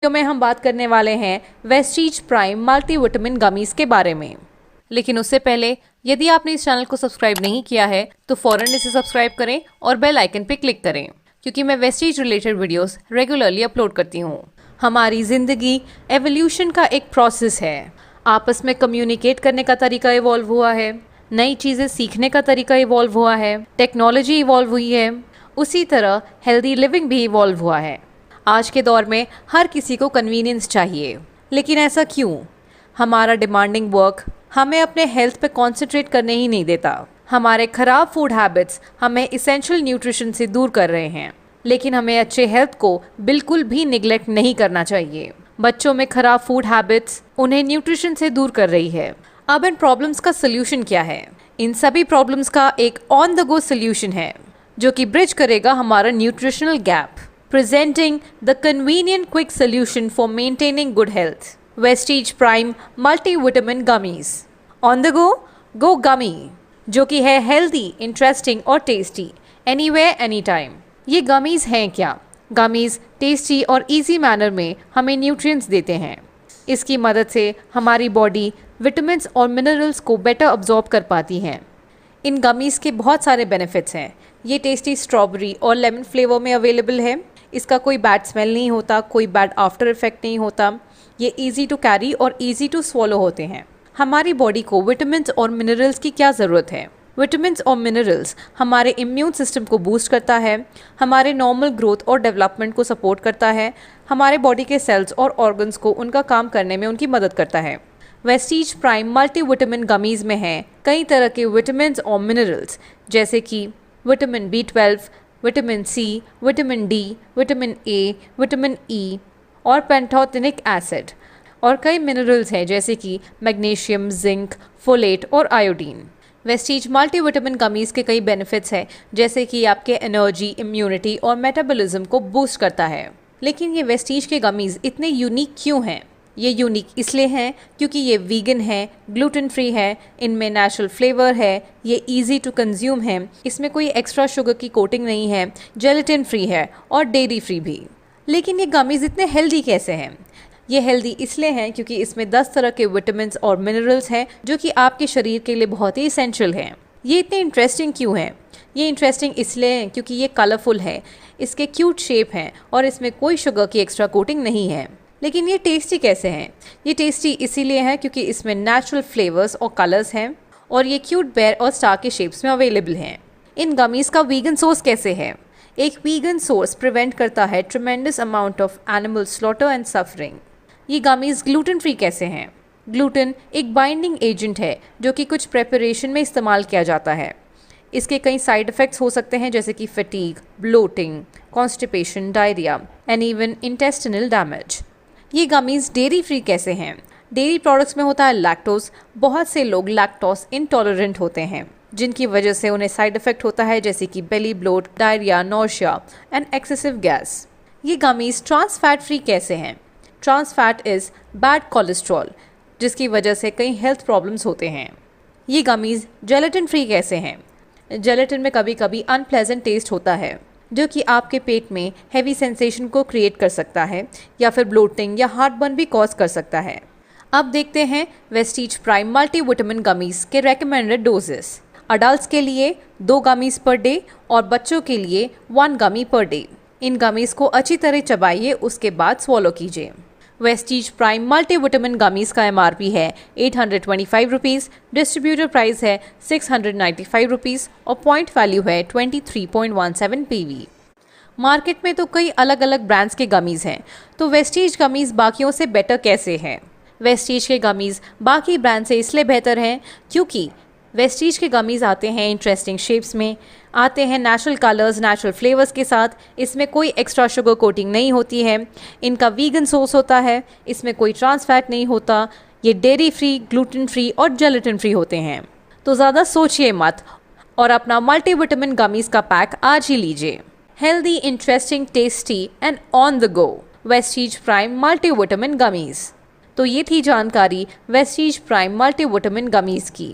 Video में हम बात करने वाले हैं वेस्टीज प्राइम मल्टीविटामिन गमीज के बारे में। लेकिन उससे पहले यदि आपने इस चैनल को सब्सक्राइब नहीं किया है तो फौरन इसे सब्सक्राइब करें और बेल आइकन पे क्लिक करें, क्योंकि मैं Vestige related videos regularly upload करती हूँ। हमारी जिंदगी एवोल्यूशन का एक प्रोसेस है। आपस में कम्युनिकेट करने का तरीका इवॉल्व हुआ है, नई चीज़ें सीखने का तरीका इवॉल्व हुआ है, टेक्नोलॉजी इवॉल्व हुई है, उसी तरह हेल्दी लिविंग भी इवॉल्व हुआ है। आज के दौर में हर किसी को कन्वीनियंस चाहिए, लेकिन ऐसा क्यों? हमारा डिमांडिंग वर्क हमें अपने हेल्थ पे कॉन्सेंट्रेट करने ही नहीं देता। हमारे खराब फूड हैबिट्स हमें इसेंशियल न्यूट्रिशन से दूर कर रहे हैं, लेकिन हमें अच्छे हेल्थ को बिल्कुल भी निगलेक्ट नहीं करना चाहिए। बच्चों में खराब फूड हैबिट्स उन्हें न्यूट्रिशन से दूर कर रही है। अब इन प्रॉब्लम्स का सोल्यूशन क्या है? इन सभी प्रॉब्लम्स का एक ऑन द गो सोल्यूशन है जो कि ब्रिज करेगा हमारा nutritional gap. Presenting the convenient quick solution for maintaining good health. Vestige Prime Multivitamin Gummies. On the go, go gummy, जो कि है healthy, interesting और tasty, anywhere, anytime. ये gummies हैं क्या? Gummies tasty और easy manner में हमें nutrients देते हैं। इसकी मदद से हमारी बॉडी विटामिन्स और मिनरल्स को बेटर अब्जॉर्ब कर पाती हैं। इन गमीज़ के बहुत सारे बेनिफिट्स हैं। ये टेस्टी स्ट्रॉबेरी और लेमन फ्लेवर में अवेलेबल है। इसका कोई बैड स्मेल नहीं होता, कोई बैड आफ्टर इफेक्ट नहीं होता। ये इजी टू कैरी और इजी टू स्वॉलो होते हैं। हमारी बॉडी को विटामिन्स और मिनरल्स की क्या ज़रूरत है? विटामिन्स और मिनरल्स हमारे इम्यून सिस्टम को बूस्ट करता है, हमारे नॉर्मल ग्रोथ और डेवलपमेंट को सपोर्ट करता है, हमारे बॉडी के सेल्स और ऑर्गन्स को उनका काम करने में उनकी मदद करता है। वेस्टीज प्राइम मल्टीविटामिन गमीज़ में हैं कई तरह के विटामिन्स और मिनरल्स, जैसे कि vitamin B12, vitamin C, vitamin D, vitamin A, vitamin E और पेंटोथेनिक एसिड, और कई मिनरल्स हैं जैसे कि मैग्नीशियम, जिंक, फोलेट और आयोडीन। वेस्टीज मल्टीविटामिन गमीज़ के कई बेनिफिट्स हैं, जैसे कि आपके एनर्जी, इम्यूनिटी और मेटाबॉलिज्म को बूस्ट करता है। लेकिन ये वेस्टीज के गमीज़ इतने यूनिक क्यों हैं? ये यूनिक इसलिए हैं क्योंकि ये वीगन है, ग्लूटेन फ्री है, इनमें नेचुरल फ्लेवर है, ये इजी टू कंज्यूम है, इसमें कोई एक्स्ट्रा शुगर की कोटिंग नहीं है, जेलेटिन फ्री है और डेयरी फ्री भी। लेकिन ये गमीज़ इतने हेल्दी कैसे हैं? ये हेल्दी इसलिए हैं क्योंकि इसमें 10 तरह के विटामिन्स और मिनरल्स हैं जो कि आपके शरीर के लिए बहुत ही इसेंशियल हैं। ये इतने इंटरेस्टिंग क्यों हैं? ये इंटरेस्टिंग इसलिए हैं क्योंकि ये कलरफुल है, इसके क्यूट शेप हैं और इसमें कोई शुगर की एक्स्ट्रा कोटिंग नहीं है। लेकिन ये टेस्टी कैसे हैं? ये टेस्टी इसीलिए है क्योंकि इसमें नेचुरल फ्लेवर्स और कलर्स हैं और ये क्यूट बेर और स्टार के शेप्स में अवेलेबल हैं। इन गमीज़ का वीगन सोर्स कैसे है? एक वीगन सोर्स प्रिवेंट करता है tremendous amount of animal slaughter and suffering. ये गमीज़ ग्लूटेन फ्री कैसे हैं? ग्लूटेन एक बाइंडिंग एजेंट है जो कि कुछ प्रेपरेशन में इस्तेमाल किया जाता है। इसके कई साइड इफ़ेक्ट्स हो सकते हैं, जैसे कि fatigue, bloating, constipation, diarrhoea and even intestinal damage. ये गमीज़ डेयरी फ्री कैसे हैं? डेयरी प्रोडक्ट्स में होता है लैक्टोज। बहुत से लोग लैक्टोज इंटॉलरेंट होते हैं, जिनकी वजह से उन्हें साइड इफेक्ट होता है, जैसे कि belly bloat, diarrhoea, nausea and excessive gas. ये गमीज़ ट्रांस फैट फ्री कैसे हैं? Trans fat is bad cholesterol, जिसकी वजह से कई हेल्थ प्रॉब्लम्स होते हैं। ये गमीज़ जेलेटिन फ्री कैसे हैं? जेलेटिन में कभी कभी अनप्लेजेंट टेस्ट होता है जो कि आपके पेट में हैवी सेंसेशन को क्रिएट कर सकता है या फिर ब्लोटिंग या हार्टबर्न भी कॉज कर सकता है। अब देखते हैं वेस्टीज प्राइम मल्टीविटामिन गमीज़ के रेकमेंडेड डोजेस। अडल्ट्स के लिए 2 गमीज़ पर डे और बच्चों के लिए 1 गमी पर डे। इन गमीज़ को अच्छी तरह चबाइए, उसके बाद स्वॉलो कीजिए। वेस्टीज प्राइम मल्टीविटामिन गमीज़ का MRP है 825 रुपीज़, डिस्ट्रीब्यूटर प्राइस है 695 रुपीज़ और पॉइंट वैल्यू है 23.17 PV। मार्केट में तो कई अलग अलग ब्रांड्स के गमीज़ हैं, तो वेस्टीज गमीज़ बाकियों से बेटर कैसे हैं? वेस्टीज के गमीज़ बाकी ब्रांड से इसलिए बेहतर हैं क्योंकि वेस्टीज के गमीज़ आते हैं इंटरेस्टिंग शेप्स में, आते हैं नेचुरल कलर्स, नेचुरल फ्लेवर्स के साथ, इसमें कोई एक्स्ट्रा शुगर कोटिंग नहीं होती है, इनका वीगन सोर्स होता है, इसमें कोई ट्रांस फैट नहीं होता, ये डेयरी फ्री, ग्लूटेन फ्री और जेलेटिन फ्री होते हैं। तो ज़्यादा सोचिए मत और अपना मल्टीविटामिन गमीज़ का पैक आज ही लीजिए। Healthy, interesting, tasty and on the go Vestige prime multivitamin gummies. तो ये थी जानकारी वेस्टीज प्राइम मल्टीविटामिन गमीज़ की।